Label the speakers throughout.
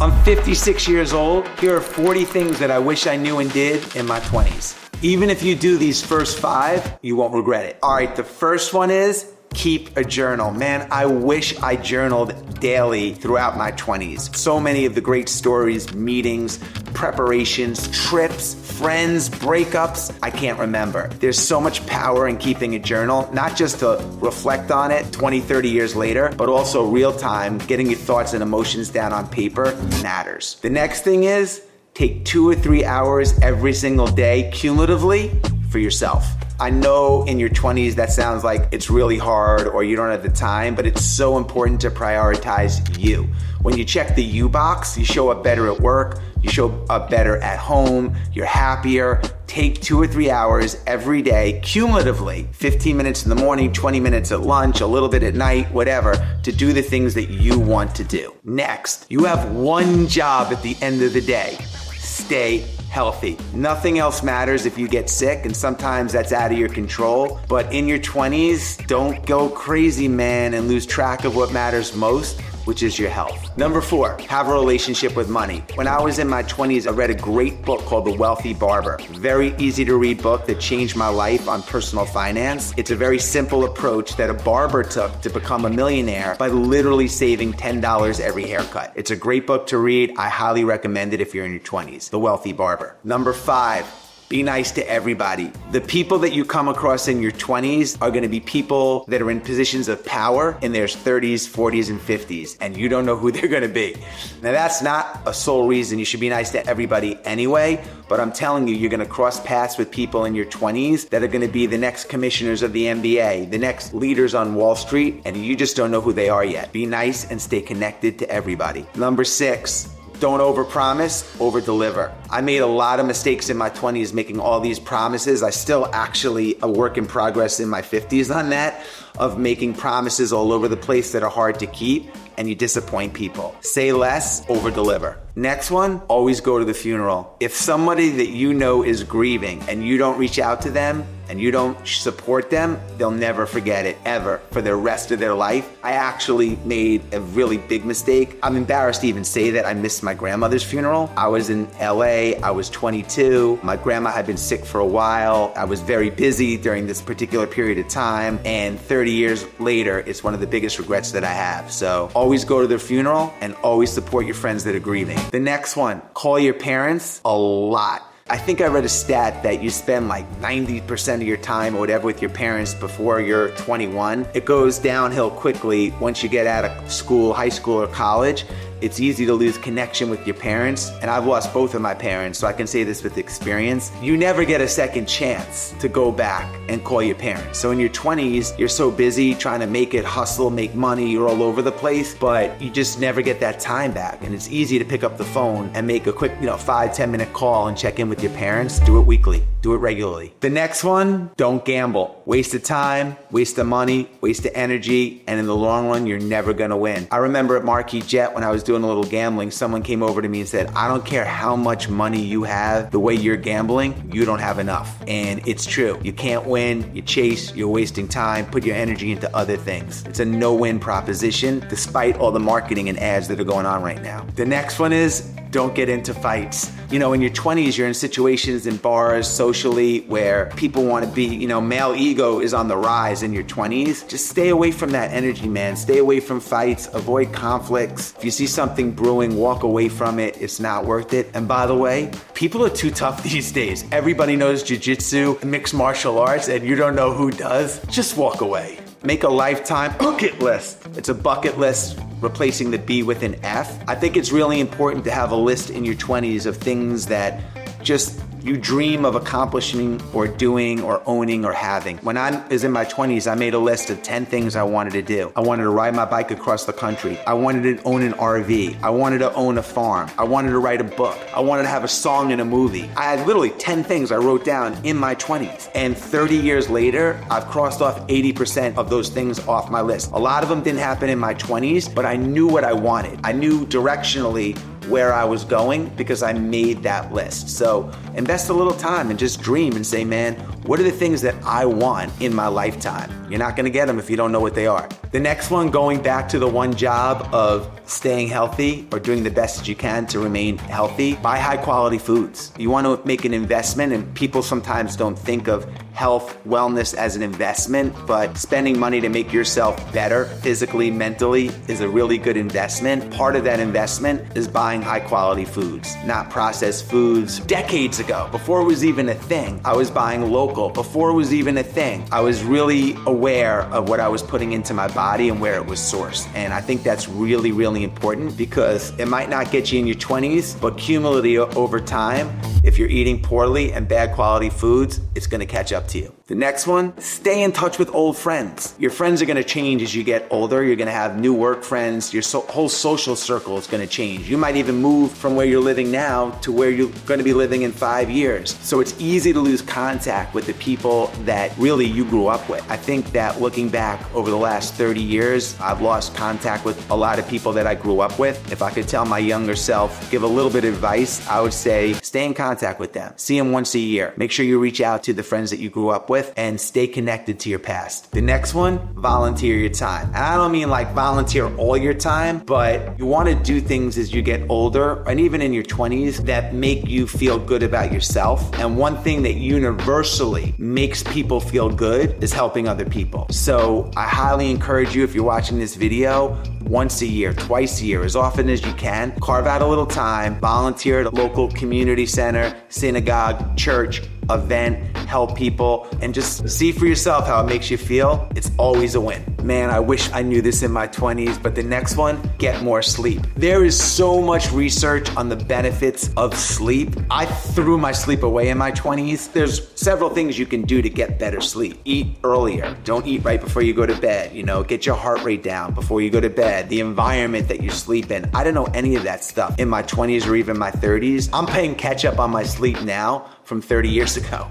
Speaker 1: I'm 56 years old. Here are 40 things that I wish I knew and did in my 20s. Even if you do these first 5, you won't regret it. All right, the first one is keep a journal. Man, I wish I journaled daily throughout my 20s. So many of the great stories, meetings, preparations, trips, friends, breakups, I can't remember. There's so much power in keeping a journal, not just to reflect on it 20, 30 years later, but also real time, getting your thoughts and emotions down on paper matters. The next thing is take 2 or 3 hours every single day cumulatively for yourself. I know in your 20s that sounds like it's really hard or you don't have the time, but it's so important to prioritize you. When you check the you box, you show up better at work, you show up better at home, you're happier. Take 2 or 3 hours every day, cumulatively, 15 minutes in the morning, 20 minutes at lunch, a little bit at night, whatever, to do the things that you want to do. Next, you have one job at the end of the day. Stay healthy. Nothing else matters if you get sick, and sometimes that's out of your control. But in your 20s, don't go crazy, man, and lose track of what matters most, which is your health. Number 4, have a relationship with money. When I was in my 20s, I read a great book called The Wealthy Barber. Very easy to read book that changed my life on personal finance. It's a very simple approach that a barber took to become a millionaire by literally saving $10 every haircut. It's a great book to read. I highly recommend it if you're in your 20s. The Wealthy Barber. Number 5, be nice to everybody. The people that you come across in your 20s are gonna be people that are in positions of power in their 30s, 40s, and 50s, and you don't know who they're gonna be. Now that's not a sole reason you should be nice to everybody anyway, but I'm telling you, you're gonna cross paths with people in your 20s that are gonna be the next commissioners of the NBA, the next leaders on Wall Street, and you just don't know who they are yet. Be nice and stay connected to everybody. Number 6, don't overpromise, overdeliver. I made a lot of mistakes in my 20s making all these promises. I still actually a work in progress in my 50s on that, of making promises all over the place that are hard to keep, and you disappoint people. Say less, overdeliver. Next one, always go to the funeral. If somebody that you know is grieving and you don't reach out to them and you don't support them, they'll never forget it, ever, for the rest of their life. I actually made a really big mistake. I'm embarrassed to even say that I missed my grandmother's funeral. I was in LA, I was 22. My grandma had been sick for a while. I was very busy during this particular period of time, and 30 years later, it's one of the biggest regrets that I have. So always go to their funeral and always support your friends that are grieving. The next one, call your parents a lot. I think I read a stat that you spend like 90% of your time or whatever with your parents before you're 21. It goes downhill quickly once you get out of school, high school, or college. It's easy to lose connection with your parents, and I've lost both of my parents, so I can say this with experience. You never get a second chance to go back and call your parents. So in your 20s, you're so busy trying to make it, hustle, make money, you're all over the place, but you just never get that time back. And it's easy to pick up the phone and make a quick, 5-10 minute call and check in with your parents. Do it weekly, do it regularly. The next one, don't gamble. Waste of time, waste of money, waste of energy, and in the long run, you're never gonna win. I remember at Marquis Jet when I was doing a little gambling, someone came over to me and said, I don't care how much money you have, the way you're gambling, you don't have enough. And it's true. You can't win, you chase, you're wasting time, put your energy into other things. It's a no-win proposition, despite all the marketing and ads that are going on right now. The next one is, don't get into fights. In your 20s, you're in situations in bars, socially, where people want to be, male ego is on the rise in your 20s. Just stay away from that energy, man. Stay away from fights, avoid conflicts. If you see something brewing, walk away from it. It's not worth it. And by the way, people are too tough these days. Everybody knows jiu-jitsu, mixed martial arts, and you don't know who does. Just walk away. Make a lifetime bucket list. It's a bucket list, replacing the B with an F. I think it's really important to have a list in your 20s of things that just you dream of accomplishing or doing or owning or having. When I was in my 20s, I made a list of 10 things I wanted to do. I wanted to ride my bike across the country. I wanted to own an RV. I wanted to own a farm. I wanted to write a book. I wanted to have a song in a movie. I had literally 10 things I wrote down in my 20s. And 30 years later, I've crossed off 80% of those things off my list. A lot of them didn't happen in my 20s, but I knew what I wanted. I knew directionally where I was going because I made that list. So invest a little time and just dream and say, man, what are the things that I want in my lifetime? You're not gonna get them if you don't know what they are. The next one, going back to the one job of staying healthy or doing the best that you can to remain healthy, buy high quality foods. You want to make an investment, and people sometimes don't think of health, wellness as an investment, but spending money to make yourself better physically, mentally is a really good investment. Part of that investment is buying high quality foods, not processed foods. Decades ago, before it was even a thing, I was buying local. Before it was even a thing, I was really aware of what I was putting into my body and where it was sourced. And I think that's really, really important because it might not get you in your 20s, but cumulatively over time, if you're eating poorly and bad quality foods, it's gonna catch up to you. The next one, stay in touch with old friends. Your friends are gonna change as you get older. You're gonna have new work friends. Your whole social circle is gonna change. You might even move from where you're living now to where you're gonna be living in 5 years. So it's easy to lose contact with the people that really you grew up with. I think that looking back over the last 30 years, I've lost contact with a lot of people that I grew up with. If I could tell my younger self, give a little bit of advice, I would say stay in contact with them. See them once a year. Make sure you reach out to the friends that you grew up with and stay connected to your past. The next one, volunteer your time. And I don't mean like volunteer all your time, but you want to do things as you get older and even in your 20s that make you feel good about yourself. And one thing that universally makes people feel good is helping other people. So I highly encourage you, if you're watching this video, once a year, twice a year, as often as you can, carve out a little time, volunteer at a local community center, synagogue, church, event, help people, and just see for yourself how it makes you feel. It's always a win. Man, I wish I knew this in my 20s, but the next one, get more sleep. There is so much research on the benefits of sleep. I threw my sleep away in my 20s. There's several things you can do to get better sleep. Eat earlier. Don't eat right before you go to bed. Get your heart rate down before you go to bed. The environment that you sleep in. I didn't know any of that stuff in my 20s or even my 30s. I'm playing catch up on my sleep now from 30 years ago.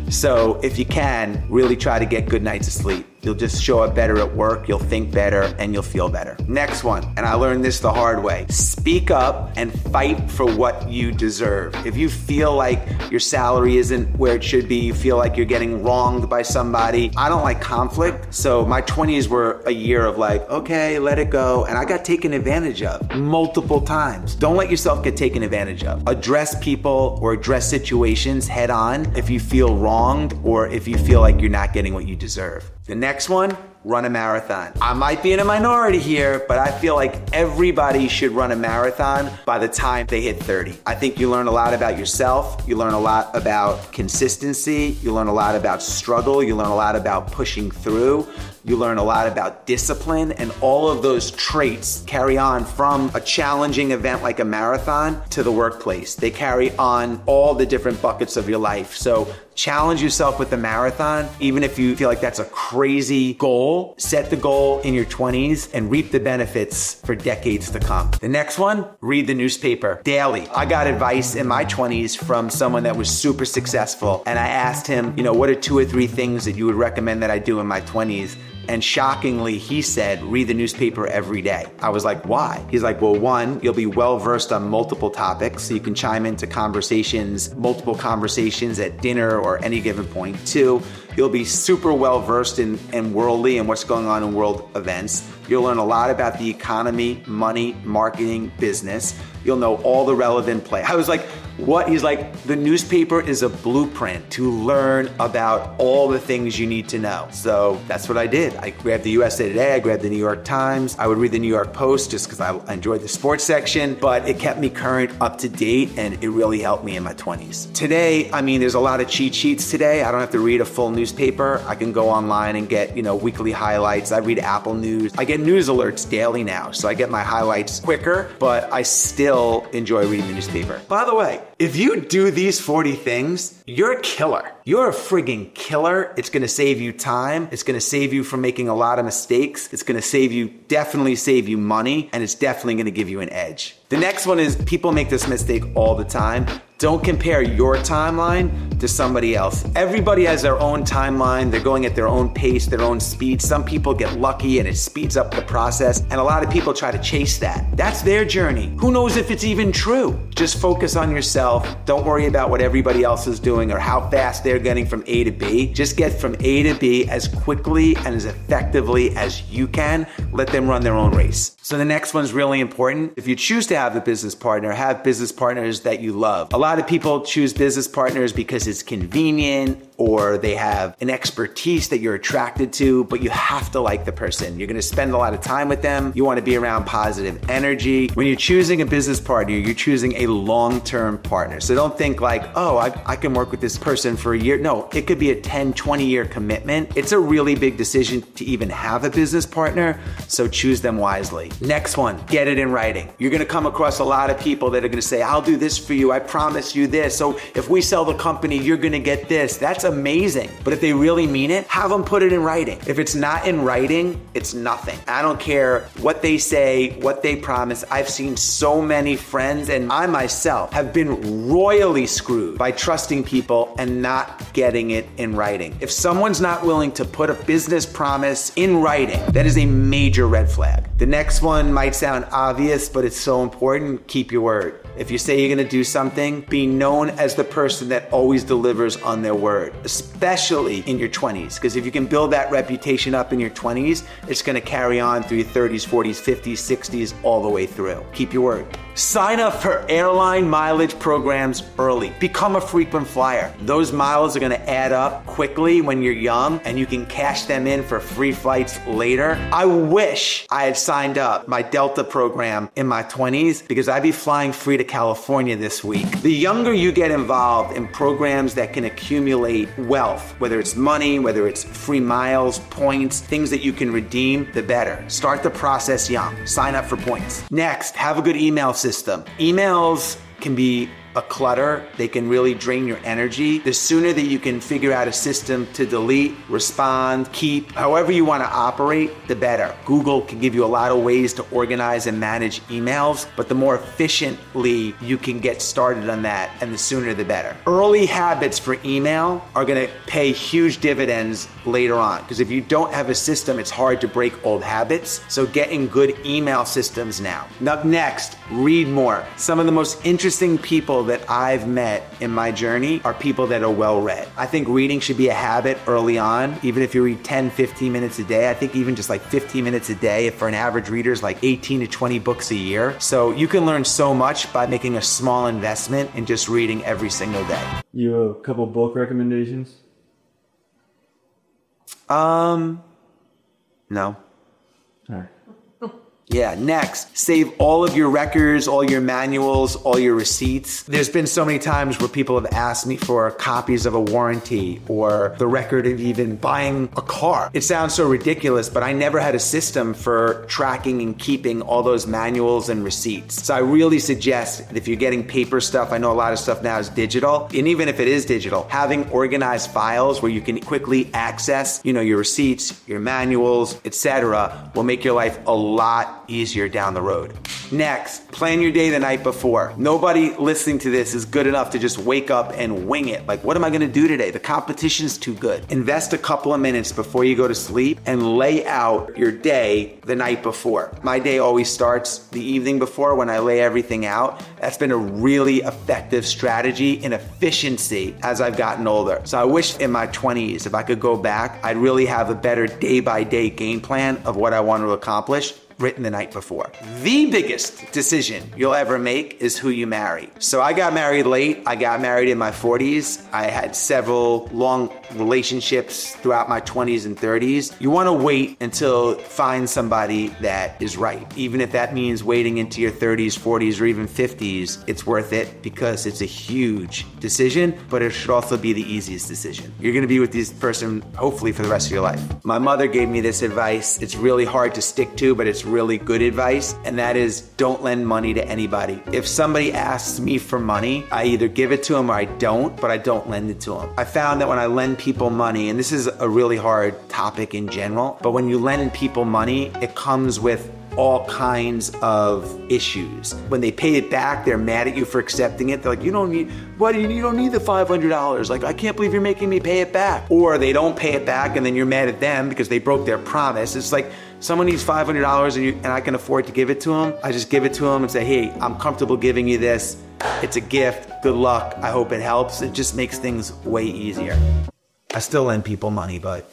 Speaker 1: So if you can, really try to get good nights of sleep. You'll just show up better at work, you'll think better, and you'll feel better. Next one, and I learned this the hard way. Speak up and fight for what you deserve. If you feel like your salary isn't where it should be, you feel like you're getting wronged by somebody. I don't like conflict, so my 20s were a year of like, okay, let it go, and I got taken advantage of multiple times. Don't let yourself get taken advantage of. Address people or address situations head on if you feel wronged or if you feel like you're not getting what you deserve. The next one, run a marathon. I might be in a minority here, but I feel like everybody should run a marathon by the time they hit 30. I think you learn a lot about yourself. You learn a lot about consistency. You learn a lot about struggle. You learn a lot about pushing through. You learn a lot about discipline, and all of those traits carry on from a challenging event like a marathon to the workplace. They carry on all the different buckets of your life. So challenge yourself with the marathon, even if you feel like that's a crazy goal. Set the goal in your 20s and reap the benefits for decades to come. The next one, read the newspaper daily. I got advice in my 20s from someone that was super successful, and I asked him, what are 2 or 3 things that you would recommend that I do in my 20s? And shockingly, he said, read the newspaper every day. I was like, why? He's like, well, 1, you'll be well-versed on multiple topics, so you can chime into conversations, multiple conversations at dinner or any given point. 2, you'll be super well-versed in worldly and what's going on in world events. You'll learn a lot about the economy, money, marketing, business. You'll know all the relevant play. I was like, what? He's like, the newspaper is a blueprint to learn about all the things you need to know. So that's what I did. I grabbed the USA Today, I grabbed the New York Times. I would read the New York Post just because I enjoyed the sports section, but it kept me current, up to date, and it really helped me in my 20s. Today, there's a lot of cheat sheets today. I don't have to read a full newspaper. I can go online and get, weekly highlights. I read Apple News. I get news alerts daily now, so I get my highlights quicker, but I still enjoy reading the newspaper. By the way, If you do these 40 things, you're a killer. You're a friggin' killer. It's gonna save you time. It's gonna save you from making a lot of mistakes. It's gonna definitely save you money, and it's definitely gonna give you an edge. The next one is, people make this mistake all the time. Don't compare your timeline to somebody else. Everybody has their own timeline. They're going at their own pace, their own speed. Some people get lucky and it speeds up the process, and a lot of people try to chase that. That's their journey. Who knows if it's even true? Just focus on yourself. Don't worry about what everybody else is doing or how fast they're getting from A to B. Just get from A to B as quickly and as effectively as you can. Let them run their own race. So the next one's really important. If you choose to have a business partner, have business partners that you love. A lot of people choose business partners because it's convenient or they have an expertise that you're attracted to, but you have to like the person. You're gonna spend a lot of time with them. You wanna be around positive energy. When you're choosing a business partner, you're choosing a long-term partner. So don't think like, oh, I can work with this person for a year. No, it could be a 10, 20-year commitment. It's a really big decision to even have a business partner, so choose them wisely. Next one, get it in writing. You're gonna come across a lot of people that are gonna say, I'll do this for you, I promise you this. So if we sell the company, you're gonna get this. That's amazing. But if they really mean it, have them put it in writing. If it's not in writing, it's nothing. I don't care what they say, what they promise. I've seen so many friends, and I myself have been royally screwed by trusting people and not getting it in writing. If someone's not willing to put a business promise in writing, that is a major red flag. The next one might sound obvious, but it's so important. Keep your word. If you say you're gonna do something, be known as the person that always delivers on their word, especially in your 20s. Because if you can build that reputation up in your 20s, it's gonna carry on through your 30s, 40s, 50s, 60s, all the way through. Keep your word. Sign up for airline mileage programs early. Become a frequent flyer. Those miles are gonna add up quickly when you're young, and you can cash them in for free flights later. I wish I had signed up my Delta program in my 20s, because I'd be flying free to California this week. The younger you get involved in programs that can accumulate wealth, whether it's money, whether it's free miles, points, things that you can redeem, the better. Start the process young. Sign up for points. Next, have a good email system. Emails can be a clutter. They can really drain your energy. The sooner that you can figure out a system to delete, respond, keep, however you want to operate, the better. Google can give you a lot of ways to organize and manage emails, but the more efficiently you can get started on that, and the sooner the better. Early habits for email are going to pay huge dividends later on, because if you don't have a system, it's hard to break old habits. So get in good email systems now. Up next, read more. Some of the most interesting people that I've met in my journey are people that are well read. I think reading should be a habit early on. Even if you read 10, 15 minutes a day, I think even just like 15 minutes a day, if for an average reader is like 18 to 20 books a year. So you can learn so much by making a small investment in just reading every single day.
Speaker 2: You have a couple book recommendations?
Speaker 1: No.
Speaker 2: All right.
Speaker 1: Yeah, next, save all of your records, all your manuals, all your receipts. There's been so many times where people have asked me for copies of a warranty or the record of even buying a car. It sounds so ridiculous, but I never had a system for tracking and keeping all those manuals and receipts. So I really suggest that if you're getting paper stuff, I know a lot of stuff now is digital, and even if it is digital, having organized files where you can quickly access, your receipts, your manuals, etc., will make your life a lot easier down the road. Next, plan your day the night before. Nobody listening to this is good enough to just wake up and wing it. Like, what am I gonna do today? The competition is too good. Invest a couple of minutes before you go to sleep and lay out your day the night before. My day always starts the evening before when I lay everything out. That's been a really effective strategy in efficiency as I've gotten older. So I wish in my 20s, if I could go back, I'd really have a better day-by-day game plan of what I want to accomplish written the night before. The biggest decision you'll ever make is who you marry. So I got married late. I got married in my 40s. I had several long relationships throughout my 20s and 30s. You want to wait until find somebody that is right. Even if that means waiting into your 30s, 40s, or even 50s, it's worth it because it's a huge decision, but it should also be the easiest decision. You're going to be with this person hopefully for the rest of your life. My mother gave me this advice. It's really hard to stick to, but it's really good advice, and that is don't lend money to anybody. If somebody asks me for money, I either give it to them or I don't, but I don't lend it to them. I found that when I lend people money, and this is a really hard topic in general, but when you lend people money, it comes with all kinds of issues. When they pay it back, they're mad at you for accepting it. They're like, you don't need the $500. Like, I can't believe you're making me pay it back. Or they don't pay it back and then you're mad at them because they broke their promise. It's like, someone needs $500 and I can afford to give it to them. I just give it to them and say, hey, I'm comfortable giving you this. It's a gift. Good luck. I hope it helps. It just makes things way easier. I still lend people money, but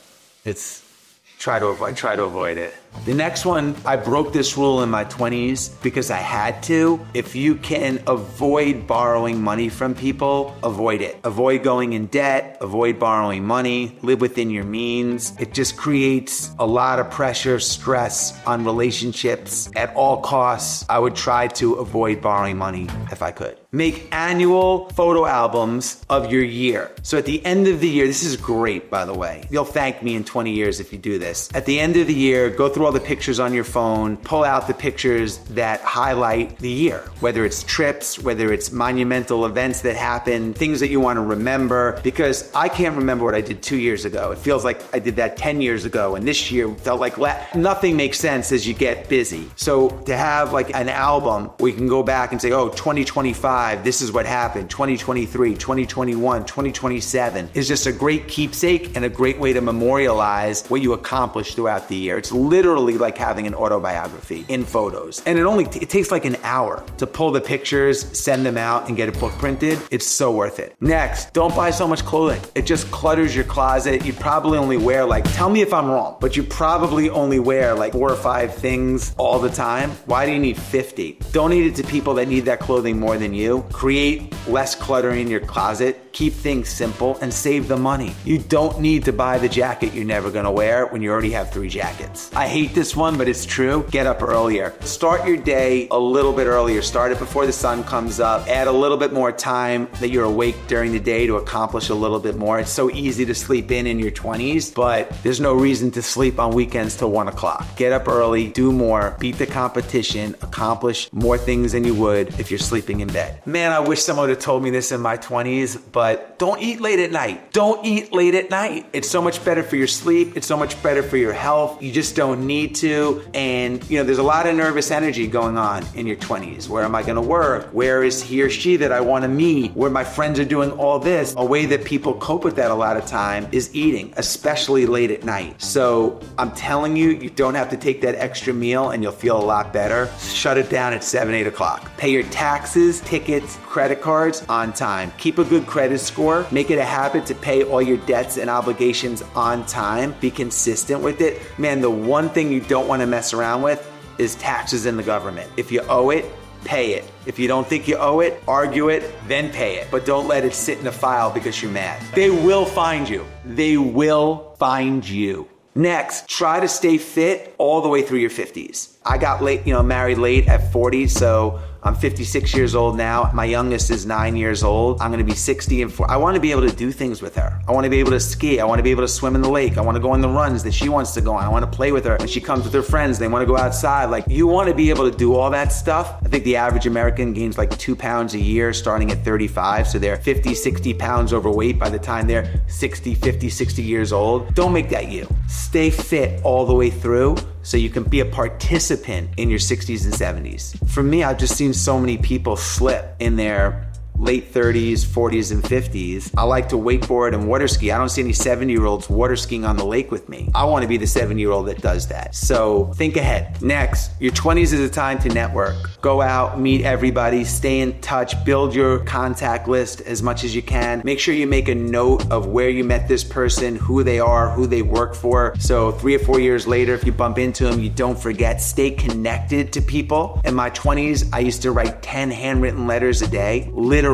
Speaker 1: try to avoid it. The next one, I broke this rule in my 20s because I had to. If you can avoid borrowing money from people, avoid it. Avoid going in debt, avoid borrowing money, live within your means. It just creates a lot of pressure, stress on relationships. At all costs, I would try to avoid borrowing money if I could. Make annual photo albums of your year. So at the end of the year, this is great, by the way. You'll thank me in 20 years if you do this. At the end of the year, go through all the pictures on your phone, pull out the pictures that highlight the year, whether it's trips, whether it's monumental events that happen, things that you want to remember, because I can't remember what I did 2 years ago. It feels like I did that 10 years ago, and this year felt like nothing makes sense as you get busy. So to have like an album where you can go back and say, oh, 2025, this is what happened, 2023, 2021, 2027 is just a great keepsake and a great way to memorialize what you accomplished throughout the year. It's literally like having an autobiography in photos. And it takes like an hour to pull the pictures, send them out, and get a book printed. It's so worth it. Next, don't buy so much clothing. It just clutters your closet. You probably only wear tell me if I'm wrong, but you probably only wear 4 or 5 things all the time. Why do you need 50? Donate it to people that need that clothing more than you. Create less clutter in your closet. Keep things simple and save the money. You don't need to buy the jacket you're never gonna wear when you already have 3 jackets. I hate this one, but it's true. Get up earlier. Start your day a little bit earlier. Start it before the sun comes up. Add a little bit more time that you're awake during the day to accomplish a little bit more. It's so easy to sleep in your 20s, but there's no reason to sleep on weekends till 1 o'clock. Get up early, do more, beat the competition, accomplish more things than you would if you're sleeping in bed. Man, I wish someone would have told me this in my 20s, but don't eat late at night. Don't eat late at night. It's so much better for your sleep. It's so much better for your health. You just don't need to. And there's a lot of nervous energy going on in your 20s. Where am I gonna work? Where is he or she that I wanna meet? Where my friends are doing all this? A way that people cope with that a lot of time is eating, especially late at night. So I'm telling you, you don't have to take that extra meal and you'll feel a lot better. Shut it down at 7, 8 o'clock. Pay your taxes, tickets, credit cards on time. Keep a good credit score. Make it a habit to pay all your debts and obligations on time. Be consistent with it. Man, the one thing you don't want to mess around with is taxes in the government. If you owe it, pay it. If you don't think you owe it, argue it, then pay it. But don't let it sit in a file because you're mad. They will find you. They will find you. Next, try to stay fit all the way through your 50s. I got married late at 40, so I'm 56 years old now. My youngest is 9 years old. I'm gonna be 60 in 4. I wanna be able to do things with her. I wanna be able to ski. I wanna be able to swim in the lake. I wanna go on the runs that she wants to go on. I wanna play with her. When she comes with her friends, they wanna go outside. You wanna be able to do all that stuff. I think the average American gains 2 pounds a year starting at 35. So they're 50, 60 pounds overweight by the time they're 50, 60 years old. Don't make that you. Stay fit all the way through so you can be a participant in your 60s and 70s. For me, I've just seen so many people slip in their late 30s, 40s, and 50s. I like to wakeboard and water ski. I don't see any 70-year-olds water skiing on the lake with me. I want to be the 70-year-old that does that. So think ahead. Next, your 20s is a time to network. Go out, meet everybody, stay in touch, build your contact list as much as you can. Make sure you make a note of where you met this person, who they are, who they work for. So 3 or 4 years later, if you bump into them, you don't forget. Stay connected to people. In my 20s, I used to write 10 handwritten letters a day. Literally,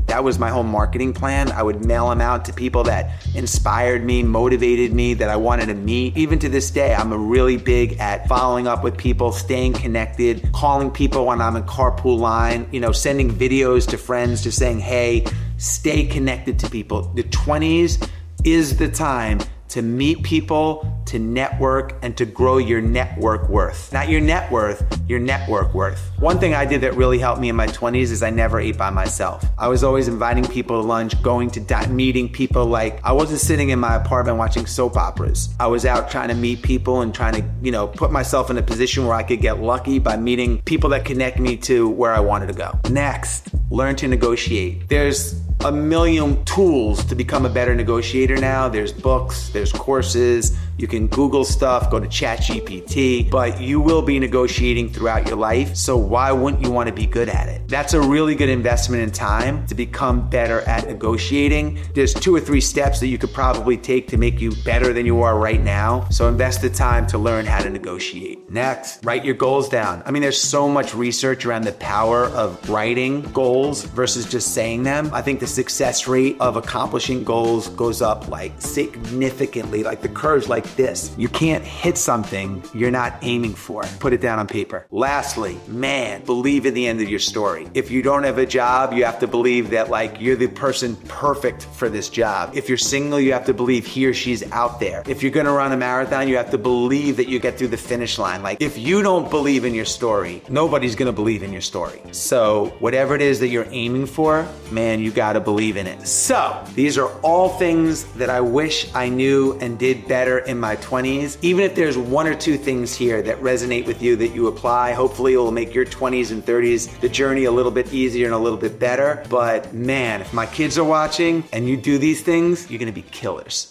Speaker 1: that was my whole marketing plan. I would mail them out to people that inspired me, motivated me, that I wanted to meet. Even to this day, I'm really big at following up with people, staying connected, calling people when I'm in carpool line, sending videos to friends, just saying, hey, stay connected to people. The 20s is the time to meet people, to network, and to grow your network worth. Not your net worth, your network worth. One thing I did that really helped me in my 20s is I never ate by myself. I was always inviting people to lunch, going to meeting people. Like, I wasn't sitting in my apartment watching soap operas. I was out trying to meet people and trying to, put myself in a position where I could get lucky by meeting people that connect me to where I wanted to go. Next, learn to negotiate. There's a million tools to become a better negotiator now. There's books, there's courses, you can Google stuff, go to ChatGPT, but you will be negotiating throughout your life, so why wouldn't you want to be good at it? That's a really good investment in time to become better at negotiating. There's 2 or 3 steps that you could probably take to make you better than you are right now, so invest the time to learn how to negotiate. Next, write your goals down. I mean, there's so much research around the power of writing goals versus just saying them. I think the success rate of accomplishing goals goes up like significantly, like the curve's like this. You can't hit something you're not aiming for. Put it down on paper. Lastly, man, believe in the end of your story. If you don't have a job, you have to believe that like you're the person perfect for this job. If you're single, you have to believe he or she's out there. If you're gonna run a marathon, you have to believe that you get through the finish line. Like, if you don't believe in your story, nobody's gonna believe in your story. So whatever it is that you're aiming for, man, you gotta believe in it. So these are all things that I wish I knew and did better in my 20s. Even if there's 1 or 2 things here that resonate with you that you apply, hopefully it will make your 20s and 30s, the journey a little bit easier and a little bit better. But man, if my kids are watching and you do these things, you're gonna be killers.